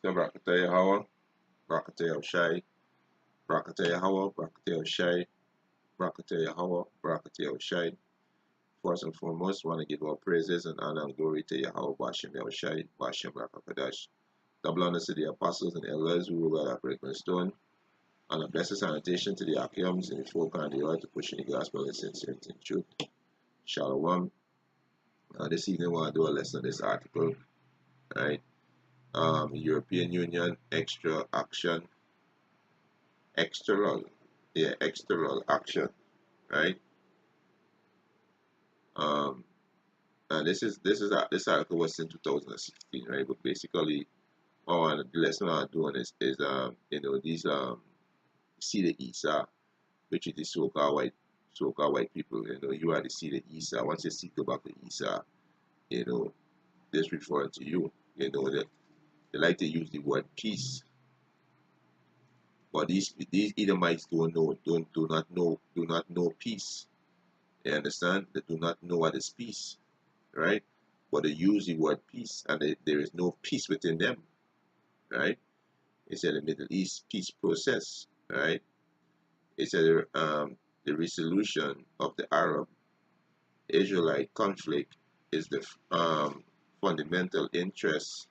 So Brakataya Hawa, Brakataya Shai, Brakataya Hawa, Brakataya Shai, Brakataya Hawa, Brakataya Shai. First and foremost, want to give all praises and honor and glory to Yahweh Bashem Yahushai, Bashem Rakakadash. Double honor to the apostles and elders who rule at Breaking Stone, and a blessed sanitation to the Achiums and the folk on the earth to push in the gospel in sincerity and truth. Shalom. This evening, I want to do a lesson on this article, right? European Union extra action, external action, right? And this article was in 2016, right? But basically, the lesson I'm doing is these see the Esau, which is the so-called white people. You are the seed of Esau. Once you see go back to Esau, you know this referring to you. That they like to use the word peace, but these Edomites do not know peace. You understand? They do not know what is peace, right? But they use the word peace, and there is no peace within them, right? It's in the Middle East peace process, right? It's the resolution of the Arab Israelite conflict is the fundamental interest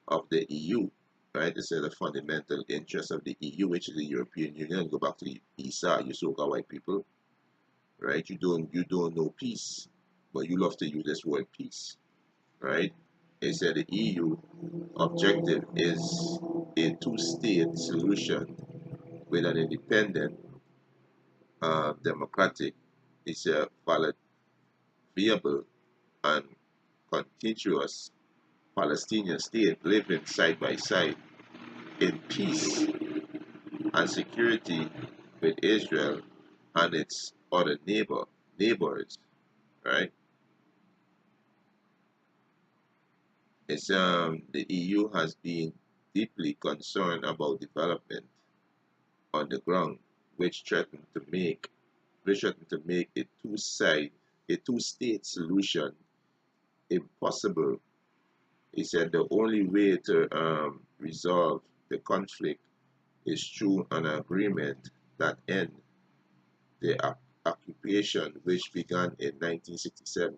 of the EU, right? It's the fundamental interest of the EU, which is the European Union. Go back to the Esau, you so-called white people, right? You don't know peace, but you love to use this word peace, right? It said the EU objective is a two-state solution with an independent, democratic, it's a valid, viable, and contiguous Palestinian state living side by side in peace and security with Israel and its other neighbors, right? It's the EU has been deeply concerned about development on the ground, which threatened to make a two-state solution impossible. He said the only way to resolve the conflict is through an agreement that ends the occupation, which began in 1967.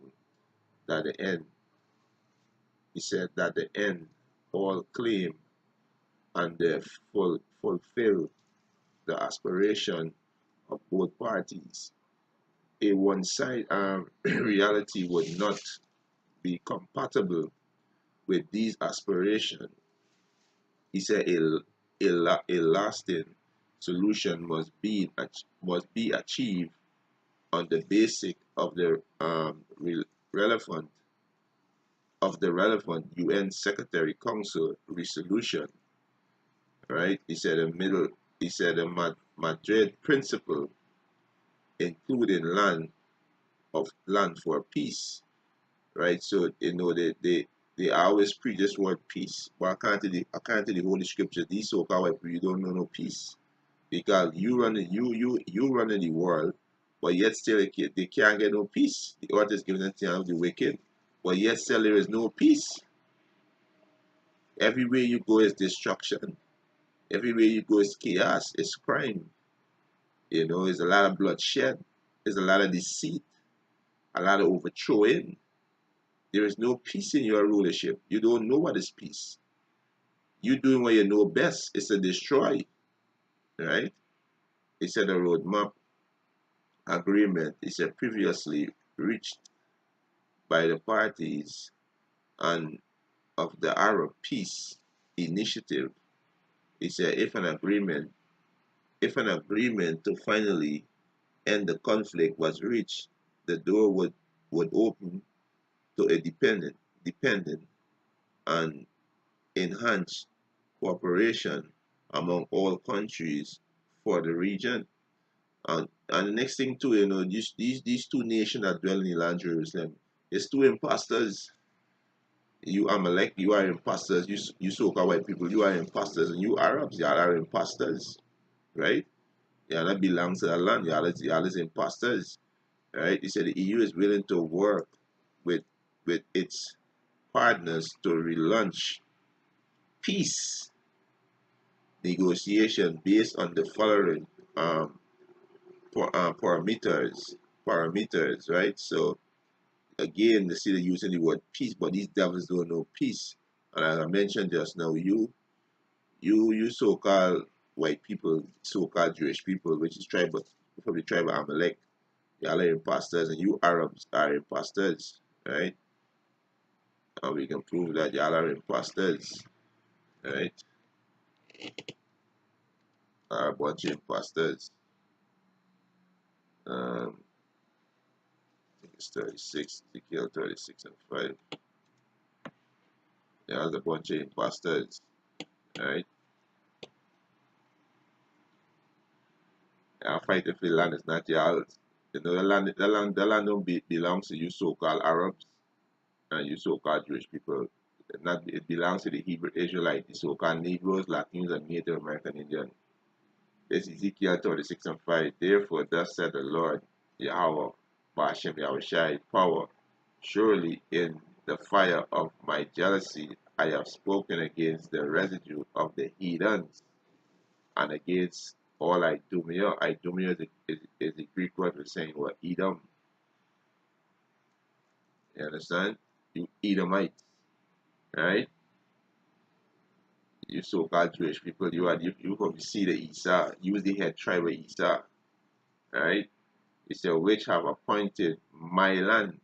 That the end, he said that the end all claim and fulfill the aspiration of both parties. A one-side reality would not be compatible with these aspirations. He said a lasting solution must be achieved on the basis of the relevant UN Secretary Council resolution, right? He said the Madrid principle, including land for peace, right? So they always preach this word peace, but according to the Holy Scripture, these so-called people, you don't know no peace because you running the world, but yet still they can't get no peace. The earth is given to the wicked, but yet still there is no peace. Everywhere you go is destruction. Everywhere you go is chaos. It's crime. There's a lot of bloodshed. There's a lot of deceit. A lot of overthrowing. There is no peace in your rulership. You don't know what is peace. You doing what you know best. It's to destroy, right? It's a roadmap agreement. It's a previously reached by the parties and of the Arab Peace Initiative. It's a if an agreement to finally end the conflict was reached, the door would open to a dependent and enhanced cooperation among all countries for the region. And the next thing too, these two nations that dwell in the land Jerusalem, it's two imposters. You Amalek, you are imposters. You so-called white people, you are imposters, and you Arabs, you are imposters, right? Y'all that belongs to the land, y'all is imposters, right? He said the EU is willing to work with its partners to relaunch peace negotiation based on the following um, parameters, right? So again, they see they're using the word peace, but these devils don't know peace. And as I mentioned just now, you so-called white people, so-called Jewish people, which is tribal from the tribe of Amalek, y'all are imposters, and you Arabs are imposters, right? And we can prove that y'all are imposters, right? Are a bunch of imposters. I think it's 36, to kill 36 and 5. Y'all a bunch of imposters, right? Y'all fighting for the land is not y'all's. You know, the land don't belongs to you so-called Arabs and you so-called Jewish people. It belongs to the Hebrew Israelites, the so-called Negroes, Latinos, and Native American Indians. This is Ezekiel 36 and 5. Therefore, thus said the Lord, Yahweh, Bashem Yahushai, power. Surely in the fire of my jealousy I have spoken against the residue of the heathens and against all Idumea. Idumea is the Greek word for saying what? Edom. You understand? You Edomites, right? You so-called Jewish people, you probably see the Esau, use the head tribe of Esau, right? It said, which have appointed my land,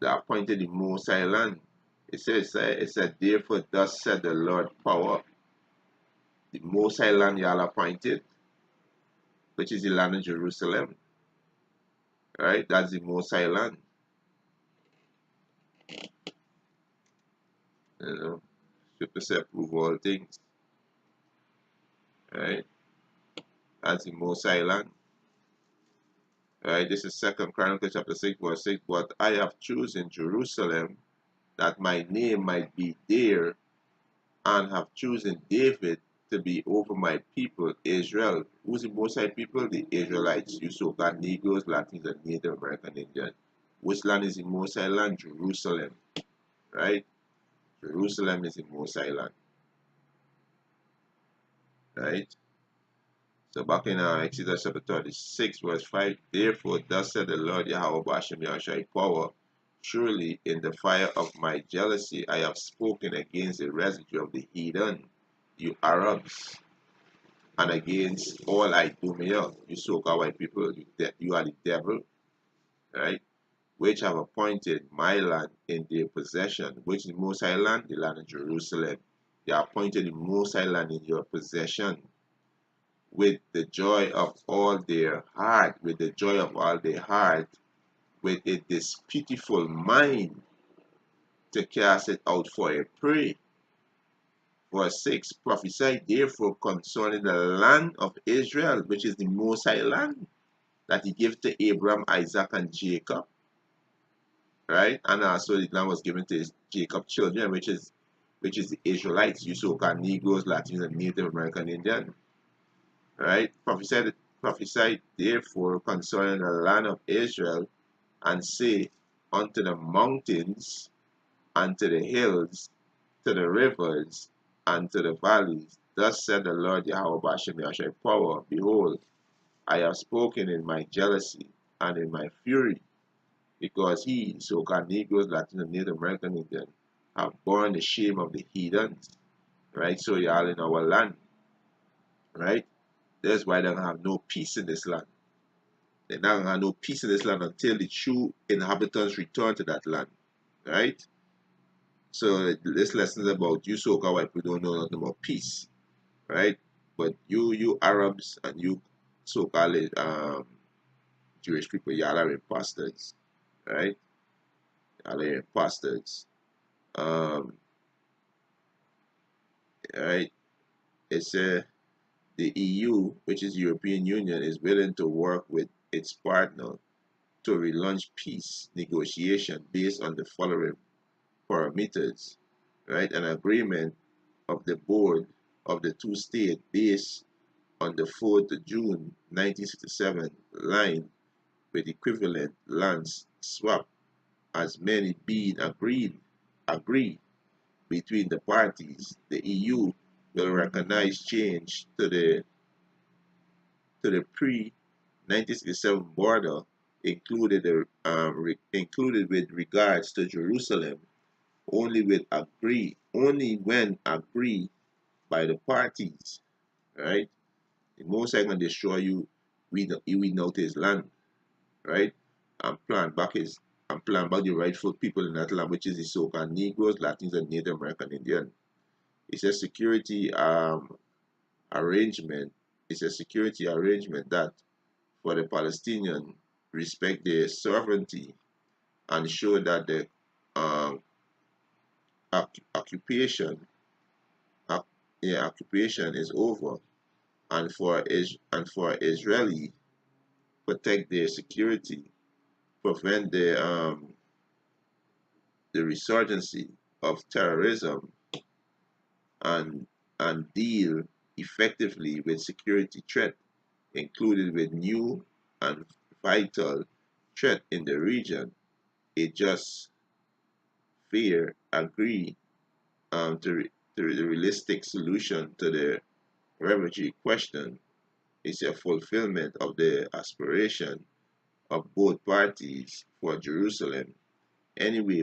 that appointed the Most High land. It said, therefore, thus said the Lord power, the Most High land y'all appointed, which is the land of Jerusalem, right? That's the Most High land, you know. Scripture said, prove all things, right? That's the Most High land, right? This is Second Chronicles chapter 6, verse 6. But I have chosen Jerusalem that my name might be there, and have chosen David to be over my people Israel. Who's the Most High people? The Israelites. You so-called Negroes, Latins, and Native American Indians. Which land is the Most High land? Jerusalem, right? Jerusalem is the Most High land, right? So back in Exodus chapter 36, verse 5, therefore, thus said the Lord Yahweh Bashem Yahushai power, surely in the fire of my jealousy I have spoken against the residue of the heathen, you Arabs, and against all Idumea, you so-called white people, you are the devil, right? Which have appointed my land in their possession, which is the Most High land, the land of Jerusalem. They appointed the Most High land in your possession with the joy of all their heart, with the joy of all their heart, with a disputeful mind to cast it out for a prey. Verse 6, prophesy therefore concerning the land of Israel, which is the Most High land, that he gave to Abraham, Isaac, and Jacob, right? And also the land was given to his Jacob's children, which is the Israelites, you so-called Negroes, Latinos, and Native American Indian, right? Prophesy therefore concerning the land of Israel, and say unto the mountains, and to the hills, to the rivers, and to the valleys, thus said the Lord Yahweh Bashem Yahshua power, behold, I have spoken in my jealousy and in my fury, because he, so-called Negroes, Latin, and Native American Indian, have borne the shame of the heathens, right? So y'all in our land, right? That's why they're gonna have no peace in this land. They're not gonna have no peace in this land until the true inhabitants return to that land, right? So this lesson is about you so-called white people don't know nothing about peace, right? But you Arabs and you so-called Jewish people, y'all are imposters, right? Y'all are imposters. Right? It's the EU, which is European Union, is willing to work with its partner to relaunch peace negotiation based on the following parameters, right? An agreement of the board of the two states based on the 4th of June 1967 line with equivalent lands swap as many being agreed between the parties, the EU will recognize change to the pre-1967 border, included with regards to Jerusalem, only when agreed by the parties, right? The most I can destroy you, we notice land, right? And plant back his and plant back the rightful people in that land, which is the so-called Negroes, Latins, and Native American Indian. It's a security arrangement. It's a security arrangement that for the Palestinian respect their sovereignty and show that the um, occupation occupation is over, and for Israeli protect their security, prevent the resurgence of terrorism, and deal effectively with security threat, including with new and vital threat in the region. It just fair agree to the realistic solution to the refugee question is a fulfillment of the aspiration of both parties for Jerusalem. Anyway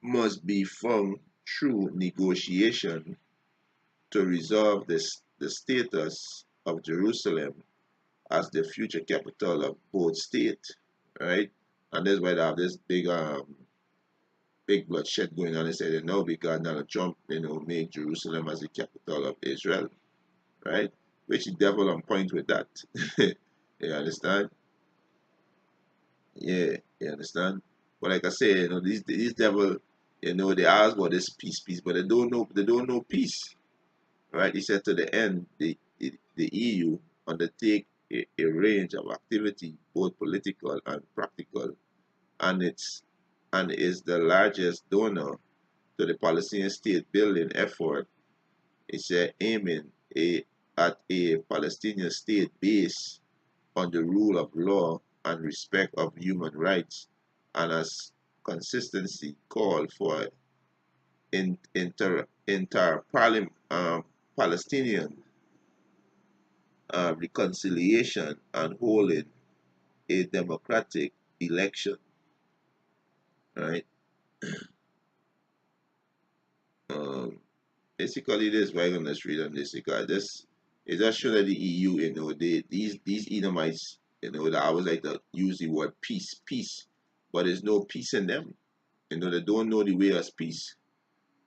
must be found through negotiation to resolve the status of Jerusalem as the future capital of both states, right? And that's why they have this big bloodshed going on. They say, no, because Donald Trump, made Jerusalem as the capital of Israel, right? Which the devil on point with that. You understand? Yeah, you understand? But like I say, these devil, they ask about this peace, but they don't know peace. Right? He said to the end, the EU undertake a range of activity, both political and practical, and is the largest donor to the Palestinian state building effort. It said aiming at a Palestinian state based on the rule of law and respect of human rights, and as consistency called for inter Palestinian reconciliation and holding a democratic election, right? Um, Basically, this why I'm gonna read on this because this it just show that the EU, these Edomites, that I always like to use the word peace, but there's no peace in them. They don't know the way of peace,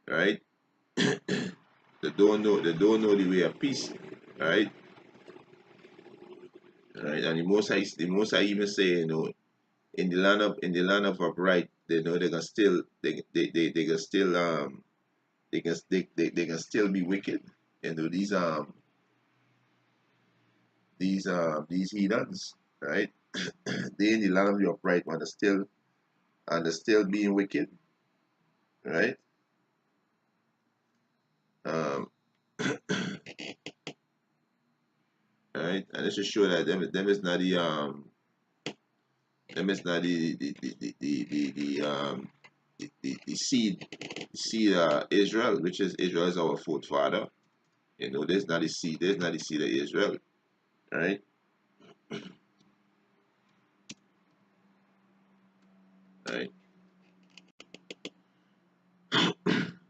right? They don't know the way of peace, right? Right, and the most I even say, in the land of upright, they can still they can still they can still be wicked. These heathens, right? They in the land of the upright one are still and they're still being wicked, right? Um, right, and this should show that them is not the seed Israel, which is Israel is our forefather. There's not the seed of Israel, right? Right.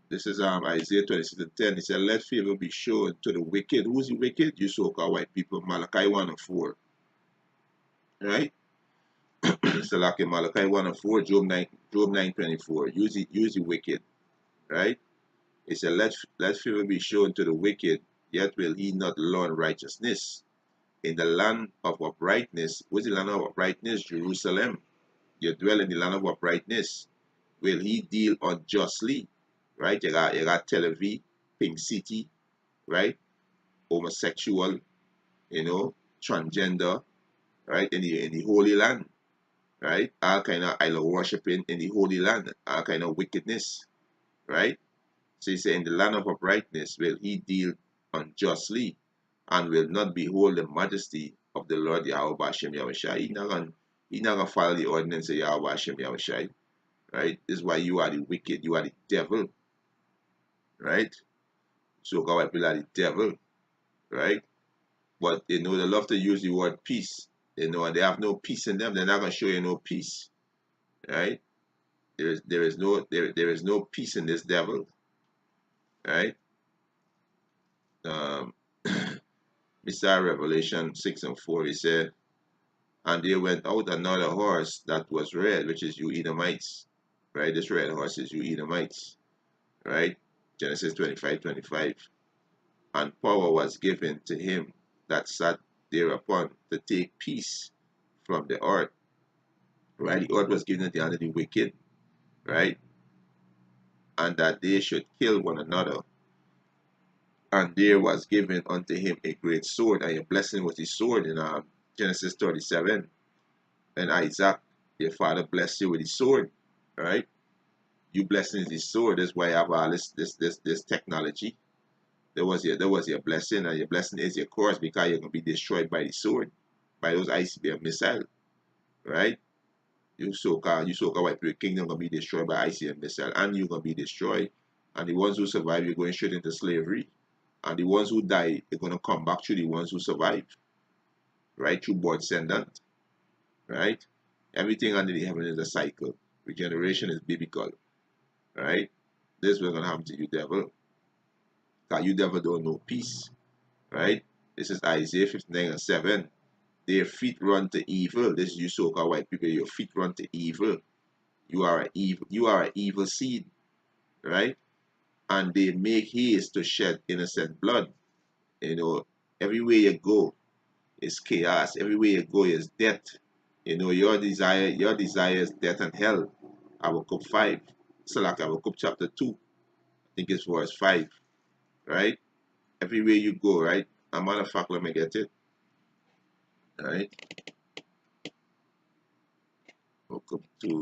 This is Isaiah 26:10. It said, "Let favor be shown to the wicked." Who's the wicked? You so-called white people. Malachi 1:4. Right? So like in Malachi 1:4, Job 9:24. Use the wicked. Right? It said, let favor be shown to the wicked, yet will he not learn righteousness. In the land of uprightness, what's the land of uprightness? Jerusalem. You dwell in the land of uprightness. Will he deal unjustly? Right? You got Tel Aviv, Pink City, right? Homosexual, transgender, right? In the Holy Land, right? All kind of idol worshiping in the Holy Land, all kind of wickedness, right? So he said, in the land of uprightness will he deal unjustly, and will not behold the majesty of the Lord Yahweh Hashem Yahushai. He not gonna follow the ordinance of Yahweh Hashem Yahushai, right? This is why you are the wicked, you are the devil, right? So-called white people are the devil, right? But they love to use the word peace. And they have no peace in them. They're not gonna show you no peace, right? There is no peace in this devil, right? Um, beside Revelation 6:4, he said, and there went out another horse that was red, which is you Edomites, right? This red horse is you Edomites, right? Genesis 25:25. And power was given to him that sat thereupon to take peace from the earth, right? The earth was given into the hand of the wicked, right? And that they should kill one another. And there was given unto him a great sword, and a blessing was his sword in Genesis 37. And Isaac, your father, blessed you with his sword, right? You blessing is his sword. That's why I have all this technology. There was your blessing, and your blessing is your course because you're gonna be destroyed by the sword, by those ICBM missile, right? You so-called white people kingdom gonna be destroyed by ICBM missile, and you're gonna be destroyed. And the ones who survive, you're going straight into slavery. And the ones who die, they're gonna come back to the ones who survive, right? Through blood sendant, right? Everything under the heaven is a cycle. Regeneration is biblical, right? This is what's gonna happen to you, devil. Because you devil don't know peace, right? This is Isaiah 59:7. Their feet run to evil. This is you so-called white people. Your feet run to evil. You are an evil seed, right? And they make haste to shed innocent blood. You know, everywhere you go is chaos. Everywhere you go is death. Your desire is death and hell. Habakkuk 5. So like Habakkuk chapter 2. I think it's verse 5. Right? Everywhere you go, right? A matter of fact, let me get it. Right? Habakkuk 2.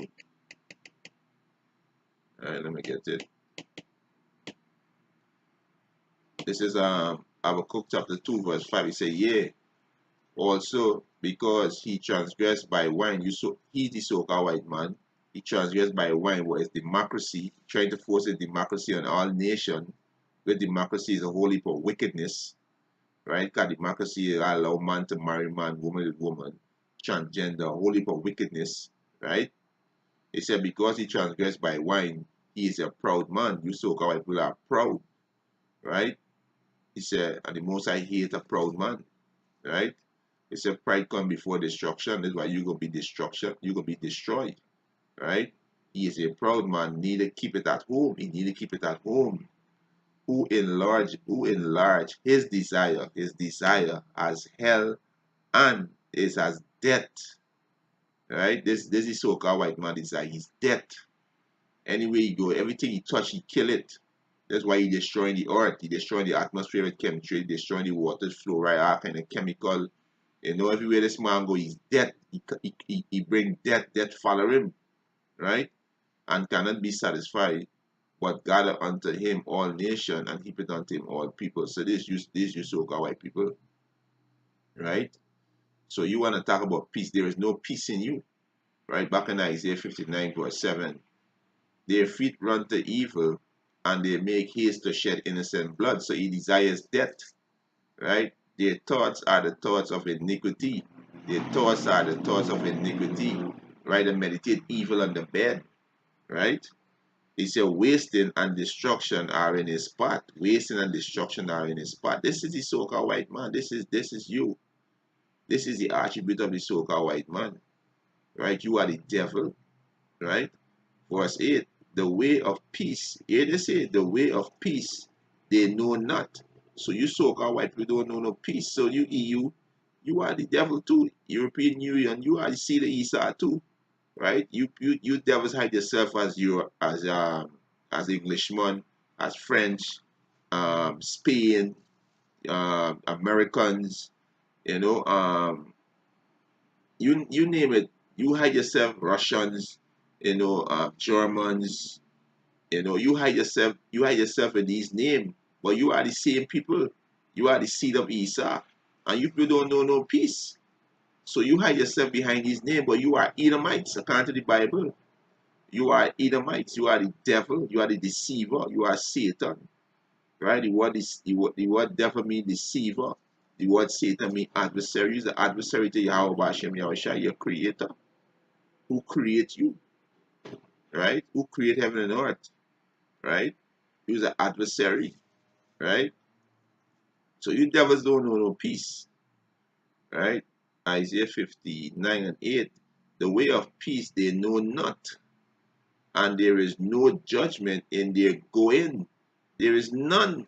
Alright, let me get it. This is Habakkuk chapter 2, verse 5. He said, yea, also because he transgressed by wine, he's the so-called white man. He transgressed by wine, what is democracy, trying to force a democracy on all nations, where democracy is a whole heap of wickedness, right? Because democracy allow man to marry man, woman with woman, transgender, a whole heap of wickedness, right? He said, because he transgressed by wine, he is a proud man. You so-called white people are proud, right? He said, and the Most High hate a proud man, right? He said, pride come before destruction. That's why you're going to be destruction. You're going to be destroyed, right? He is a proud man. Need to keep it at home. He need to keep it at home. Who enlarge his desire as hell and is as death, right? This is so-called white man desire. He's death. Anywhere you go, everything he touch, he kill it. That's why he destroying the earth. He destroying the atmosphere with chemistry. He destroying the water flow, right? All kind of chemical. Everywhere this man go, he's death. He bring death. Death follow him, right? And cannot be satisfied, but gather unto him all nation and heap it unto him all people. So this you so-called white people, right? So you want to talk about peace. There is no peace in you, right? Back in Isaiah 59, verse 7. Their feet run to evil, and they make haste to shed innocent blood. So he desires death, right? Their thoughts are the thoughts of iniquity. Their thoughts are the thoughts of iniquity, right? And meditate evil on the bed, right? He said, wasting and destruction are in his path. Wasting and destruction are in his path. This is the so-called white man. This is you. This is the attribute of the so-called white man, right? You are the devil, right? Verse 8, the way of peace. Here they say, the way of peace, they know not. So you so-called white people don't know no peace. So you EU, you are the devil too. European Union, you are the seed of Esau too, right? You devils hide yourself as Englishman, as French, Spain, Americans, you know, you name it. You hide yourself, Russians, Germans. You hide yourself in these names, but you are the same people. You are the seed of Esau, and you people don't know no peace. So you hide yourself behind these names, but you are Edomites according to the Bible, You are Edomites. You are the devil. You are the deceiver. You are Satan. Right? The word devil means deceiver. The word Satan means adversary. He's the adversary to Yahweh Hashem Yahushua, your creator. Who creates you? Right? Who create heaven and earth? Right? He's an adversary. Right? So you devils don't know no peace. Right? Isaiah 59 and 8. The way of peace they know not, and there is no judgment in their going. There is none.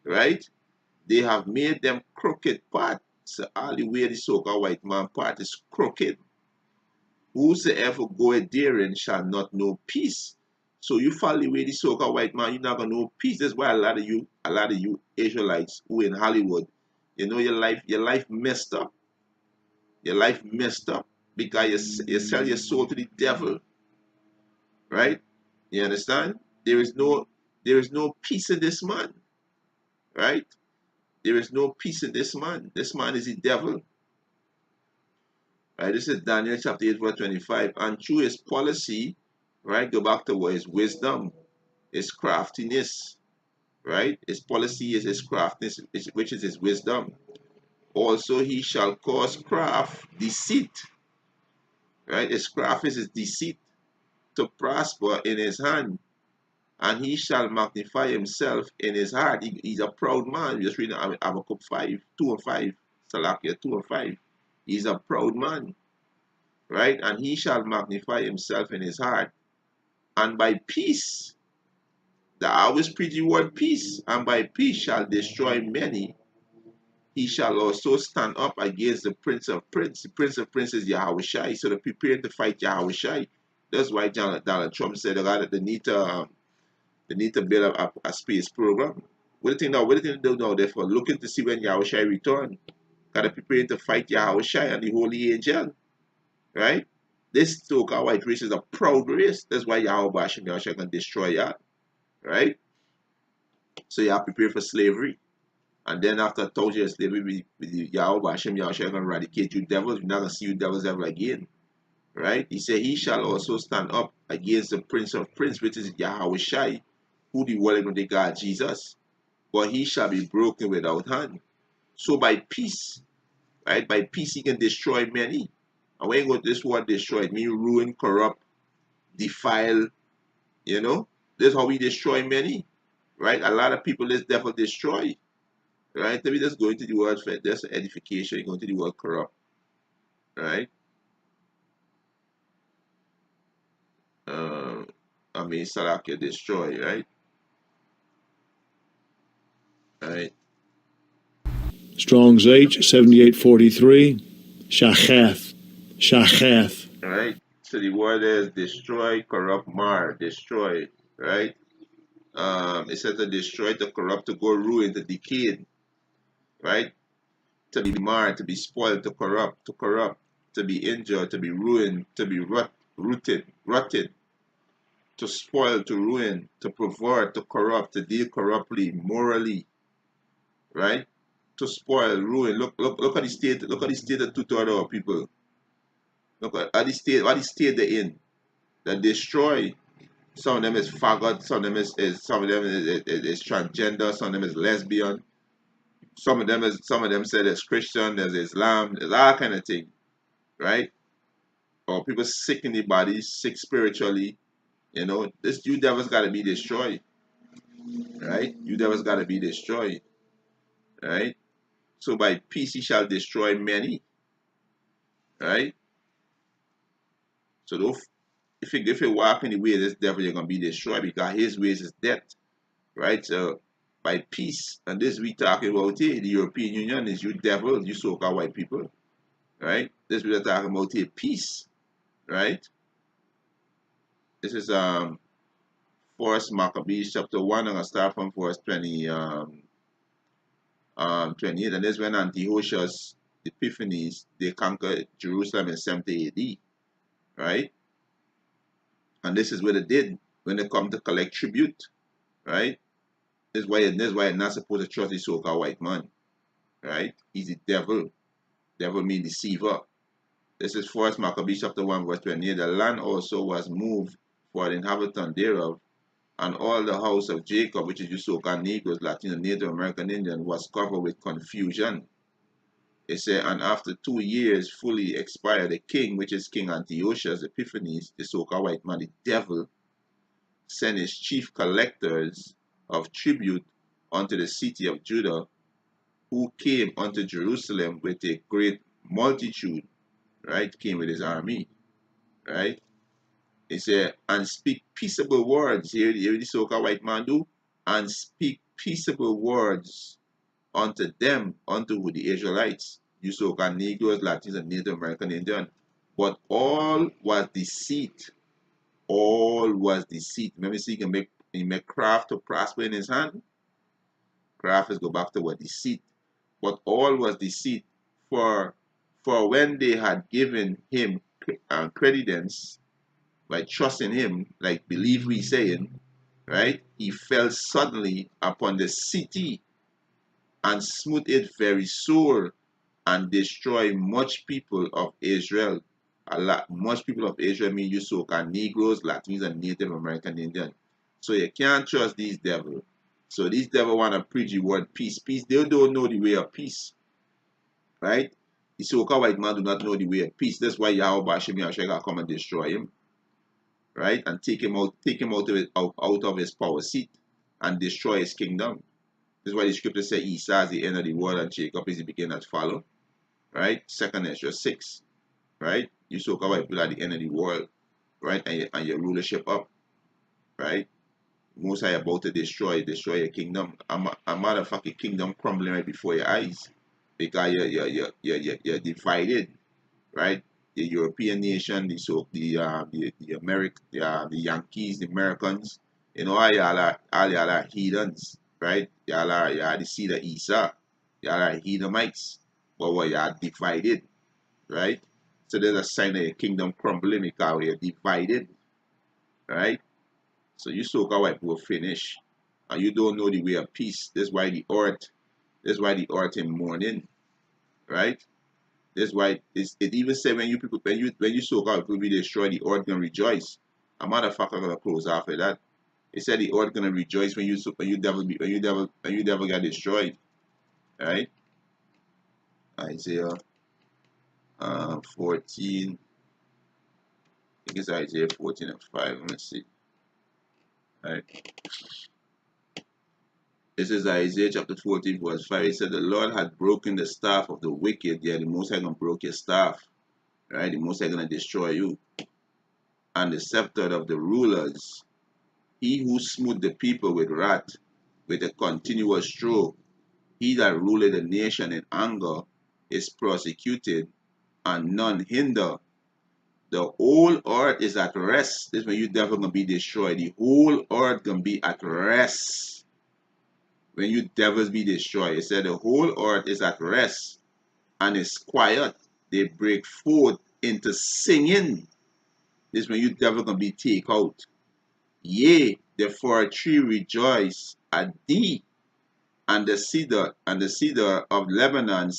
Right? They have made them crooked path. So all the way the so-called white man path is crooked. Whosoever goeth therein shall not know peace. So you follow the way the so-called white man, you're not gonna know peace. That's why a lot of you Israelites who in Hollywood, your life messed up. Your life messed up because you sell your soul to the devil, right? You understand? There is no peace in this man, right? There is no peace in this man. This man is the devil. Right? This is Daniel chapter 8, verse 25. And through his policy, right? Go back to what his wisdom, his craftiness, right? His policy is his craftiness, which is his wisdom. Also, he shall cause craft, deceit, right? His craft is his deceit to prosper in his hand, and he shall magnify himself in his heart. He's a proud man. Just reading Habakkuk 5, 2 and 5, Salakia 2 and 5. He's a proud man, right? And he shall magnify himself in his heart. And by peace, I always preach the word peace, and by peace shall destroy many. He shall also stand up against the Prince of Princes. The Prince of Princes is Yahweh Shai. So they're preparing to fight Yahweh Shai. That's why Donald Trump said they need to build a space program. What do you think now? What do you think they do now? Therefore, looking to see when Yahweh Shai return. Gotta prepare to fight Yahweh Shai and the holy angel. Right? This so-called white race is a proud race. That's why Yahweh Hashem Yahushua can destroy you. Right? So you have to prepare for slavery. And then after 1,000 years slavery, with Yahweh Hashem Yahushua going to eradicate you devils. You're not going to see you devils ever again. Right? He said, he shall also stand up against the Prince of Princes, which is Yahweh Shai, who the world going to God Jesus. But he shall be broken without hand. So by peace, right? By peace he can destroy many. And when you go to this word destroy, it means ruin, corrupt, defile, you know? This is how we destroy many. Right? A lot of people this devil destroy. Right? Let me just go into the word for this edification, you go into the word corrupt. Right? Salakia destroy, right? Right? Strong's H 7843. Shacheth. Shacheth. Right? So the word is destroy, corrupt, mar, destroy, right? It says to destroy, to corrupt, to go ruin, to decay, right? To be marred, to be spoiled, to corrupt, to be injured, to be ruined, to be rotted, to spoil, to ruin, to pervert, to corrupt, to deal corruptly, morally, right? To spoil, ruin. Look at the state. Look at the state of two-thirds of our people. Look at the state. What the state they're in. That destroy. Some of them is faggot. Some of them is transgender. Some of them is lesbian. Some of them say there's Christian. There's Islam. There's all kind of thing, right? Or people sick in the body, sick spiritually. You know, this you devils got to be destroyed, right? You devils got to be destroyed, right? So by peace he shall destroy many, right? So if you walk in the way of this devil, you're gonna be destroyed because his ways is death, right? So by peace, and this we talking about here, the European Union is you devils, you so-called white people, right? This we're talking about here, peace, right? This is First Maccabees chapter 1. I'm gonna start from verse 28, and this when Antiochus Epiphanes they conquered Jerusalem in 70 AD, right? And this is what they did when they come to collect tribute, right? This is why you're not supposed to trust the so-called white man, right? He's the devil. Devil means deceiver. This is 1 Maccabees chapter 1 verse 28. The land also was moved for the inhabitant thereof, and all the house of Jacob, which is you so-called Negroes, Latino, Native American Indian, was covered with confusion. It said, and after 2 years fully expired, the king, which is King Antiochus Epiphanes, the so-called white man, the devil, sent his chief collectors of tribute unto the city of Judah, who came unto Jerusalem with a great multitude, right? Came with his army, right? He said, and speak peaceable words. Here the so-called white man do, and speak peaceable words unto them, unto who the Israelites, you so-called Negroes, Latinos, and Native American Indian. But all was deceit. All was deceit. Remember, see, he make craft to prosper in his hand. Craft is go back to what deceit. But all was deceit. For when they had given him credence by trusting him, like believe we saying, right? He fell suddenly upon the city and smote it very sore and destroy much people of Israel. Much people of Israel mean you so-called Negroes, Latinos, and Native American Indian. So you can't trust these devils. So these devils want to preach the word peace. Peace, they don't know the way of peace. Right? The so-called white man do not know the way of peace. That's why Yahweh Hashem Yahshua come and destroy him. Right? And take him out of his power seat and destroy his kingdom. This is why the scripture says Esau is the end of the world and Jacob is the beginning that follow. Right? 2nd Ezra 6. Right? You so-called white people at the end of the world. Right? And your rulership up. Right? Most High about to destroy your kingdom. A motherfucking kingdom crumbling right before your eyes. Because you're divided. Right? The European nation, the Yankees, the Americans, you know, all y'all are heathens, right? Y'all are the seed of Esau. Y'all are Edomites. But what y'all divided, right? So there's a sign of your kingdom crumbling because you're divided, right? So you so-called white people finish. And you don't know the way of peace. That's why the earth in mourning, right? That's why it even said when you so-called people be destroyed, the earth gonna rejoice. A motherfucker gonna close after that. It said the earth gonna rejoice when you devil get destroyed. Right? Isaiah 14. I think it's Isaiah 14 and 5. Let me see. Right. This is Isaiah chapter 14, verse 5. It said the Lord had broken the staff of the wicked. Yeah, the Most High gonna broke your staff. Right? The Most High gonna destroy you. And the scepter of the rulers. He who smote the people with wrath, with a continuous stroke, he that ruleth the nation in anger, is prosecuted, and none hinder. The whole earth is at rest. This is when you devil gonna be destroyed. The whole earth gonna be at rest. When you devils be destroyed, it said the whole earth is at rest and is quiet. They break forth into singing. This is when you devil gonna be take out. Yea, the fir tree rejoice at thee, and the cedar of Lebanon,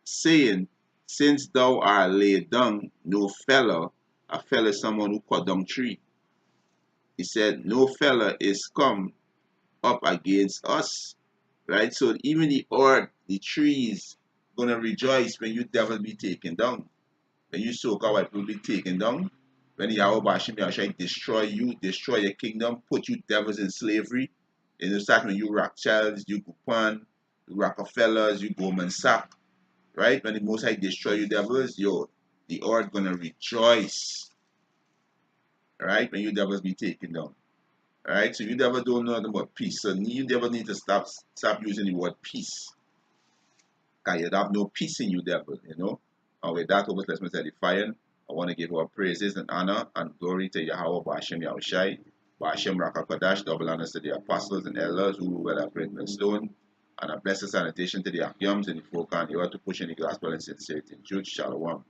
saying, since thou art laid down, no fellow, a fellow is someone who cut down tree. He said, no fellow is come up against us. Right? So even the earth, the trees, gonna rejoice when you devil be taken down. When you so-called white people be taken down. When Yahweh Hashem Yahshua destroy you, destroy your kingdom, put you devils in slavery. And you start when you Rothschilds, you Gupon, you Rockefellers, you Goldman Sachs, right? When the Most High destroy you devils, the earth gonna rejoice, right? When you devils be taken down, right? So you devils don't know nothing about peace. So you devils need to stop using the word peace, cause you have no peace in you, devil, you know. And with that, over let's Edification. I want to give our praises and honor and glory to Yahweh Ba'ashem Yahushai, Ba'ashem Rakakadash, double honors to the apostles and elders who were at written stone, and a blessed sanitation to the Akyams and the folk and the earth to push in the gospel and sincerity in truth. Shalom.